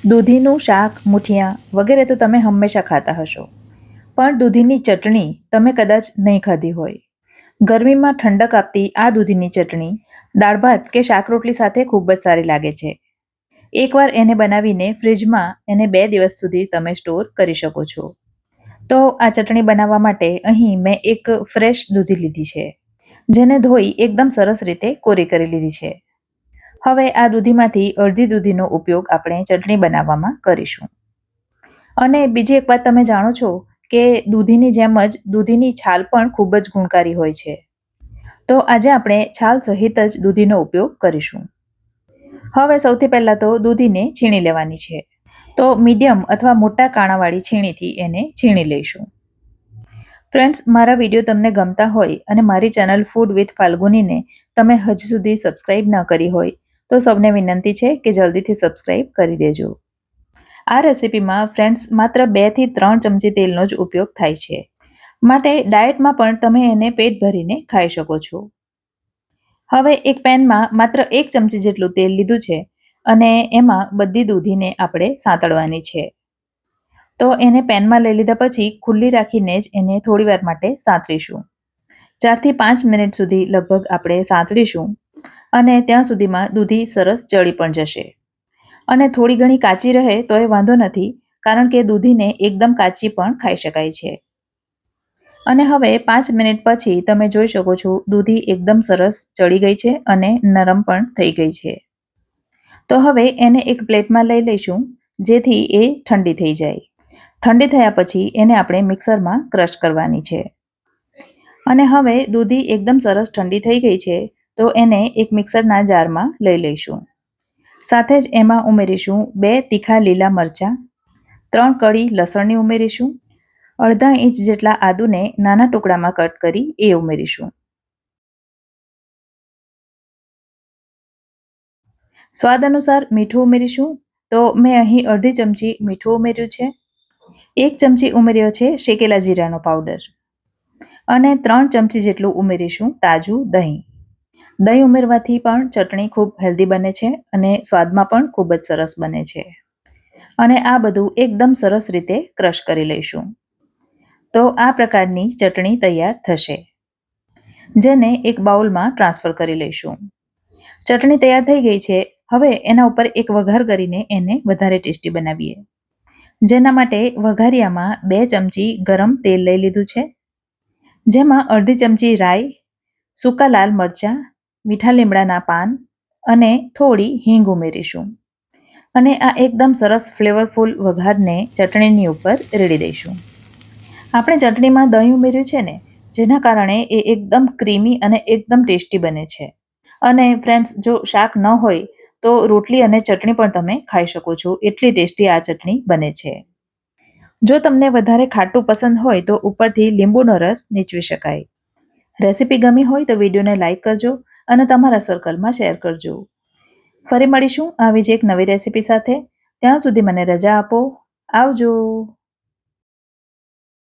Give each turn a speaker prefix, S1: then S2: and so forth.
S1: દૂધીનું શાક, મુઠિયા વગેરે તો તમે હંમેશા ખાતા હશો, પણ દૂધીની ચટણી તમે કદાચ નહીં ખાધી હોય. ગરમીમાં ઠંડક આપતી આ દૂધીની ચટણી દાળ ભાત કે શાક રોટલી સાથે ખૂબ જ સારી લાગે છે. એકવાર એને બનાવીને ફ્રીજમાં એને 2 દિવસ સુધી તમે સ્ટોર કરી શકો છો. તો આ ચટણી બનાવવા માટે અહીં મેં એક ફ્રેશ દૂધી લીધી છે, જેને ધોઈ એકદમ સરસ રીતે કોરી કરી લીધી છે. હવે આ દૂધીમાંથી અડધી દૂધીનો ઉપયોગ આપણે ચટણી બનાવવામાં કરીશું. અને બીજી એક વાત તમે જાણો છો કે દૂધીની જેમ જ દૂધીની છાલ પણ ખૂબ જ ગુણકારી હોય છે. તો આજે આપણે છાલ સહિત જ દૂધીનો ઉપયોગ કરીશું. હવે સૌથી પહેલાં તો દૂધીને છીણી લેવાની છે. તો મીડિયમ અથવા મોટા કાણાવાળી છીણીથી એને છીણી લઈશું. ફ્રેન્ડ્સ, મારા વિડીયો તમને ગમતા હોય અને મારી ચેનલ ફૂડ વિથ ફાલ્ગુનીને તમે હજી સુધી સબસ્ક્રાઇબ ન કરી હોય તો સૌને વિનંતી છે કે જલ્દીથી સબસ્ક્રાઇબ કરી દેજો. આ રેસિપીમાં ફ્રેન્ડ્સ માત્ર 2 થી 3 ચમચી તેલનો જ ઉપયોગ થાય છે, માટે ડાયટમાં પણ તમે એને પેટ ભરીને ખાઈ શકો છો. હવે એક પેનમાં માત્ર 1 ચમચી જેટલું તેલ લીધું છે અને એમાં બધી દૂધીને આપણે સાંતળવાની છે. તો એને પેનમાં લઈ લીધા પછી ખુલ્લી રાખીને જ એને થોડીવાર માટે સાંતળીશું. 4 થી 5 મિનિટ સુધી લગભગ આપણે સાંતળીશું અને ત્યાં સુધીમાં દૂધી સરસ ચડી પણ જશે. અને થોડી ઘણી કાચી રહે તો એ વાંધો નથી, કારણ કે દૂધીને એકદમ કાચી પણ ખાઈ શકાય છે. અને હવે 5 મિનિટ પછી તમે જોઈ શકો છો દૂધી એકદમ સરસ ચડી ગઈ છે અને નરમ પણ થઈ ગઈ છે. તો હવે એને એક પ્લેટમાં લઈ લઈશું, જેથી એ ઠંડી થઈ જાય. ઠંડી થયા પછી એને આપણે મિક્સરમાં ક્રશ કરવાની છે. અને હવે દૂધી એકદમ સરસ ઠંડી થઈ ગઈ છે, તો એને એક મિક્સરના જારમાં લઈ લઈશું. સાથે જ એમાં ઉમેરીશું 2 તીખા લીલા મરચાં, 3 કળી લસણની ઉમેરીશું, અડધા ઇંચ જેટલા આદુને નાના ટુકડામાં કટ કરી એ ઉમેરીશું. સ્વાદ અનુસાર મીઠું ઉમેરીશું. તો મેં અહીં અડધી ચમચી મીઠું ઉમેર્યું છે. 1 ચમચી ઉમેર્યો છે શેકેલા જીરાનો પાવડર અને 3 ચમચી જેટલું ઉમેરીશું તાજું દહીં. દહીં ઉમેરવાથી પણ ચટણી ખૂબ હેલ્ધી બને છે અને સ્વાદમાં પણ ખૂબ જ સરસ બને છે. અને આ બધું એકદમ સરસ રીતે ક્રશ કરી લઈશું. તો આ પ્રકારની ચટણી તૈયાર થશે, જેને એક બાઉલમાં ટ્રાન્સફર કરી લઈશું. ચટણી તૈયાર થઈ ગઈ છે. હવે એના ઉપર એક વઘાર કરીને એને વધારે ટેસ્ટી બનાવીએ. જેના માટે વઘારિયામાં 2 ચમચી ગરમ તેલ લઈ લીધું છે, જેમાં અડધી ચમચી રાઈ, સૂકા લાલ મરચાં, મીઠા લીમડાના પાન અને થોડી હિંગ ઉમેરીશું. અને આ એકદમ સરસ ફ્લેવરફુલ વઘારને ચટણીની ઉપર રેડી દઈશું. આપણે ચટણીમાં દહીં ઉમેર્યું છે ને, જેના કારણે એ એકદમ ક્રીમી અને એકદમ ટેસ્ટી બને છે. અને ફ્રેન્ડ્સ, જો શાક ન હોય તો રોટલી અને ચટણી પણ તમે ખાઈ શકો છો, એટલી ટેસ્ટી આ ચટણી બને છે. જો તમને વધારે ખાટું પસંદ હોય તો ઉપરથી લીંબુનો રસ નીચવી શકાય. રેસિપી ગમી હોય તો વિડીયોને લાઇક કરજો અને તમારા સર્કલમાં શેર કરજો. ફરી મળીશું આવી જ એક નવી રેસિપી સાથે. ત્યાં સુધી મને રજા આપો. આવજો.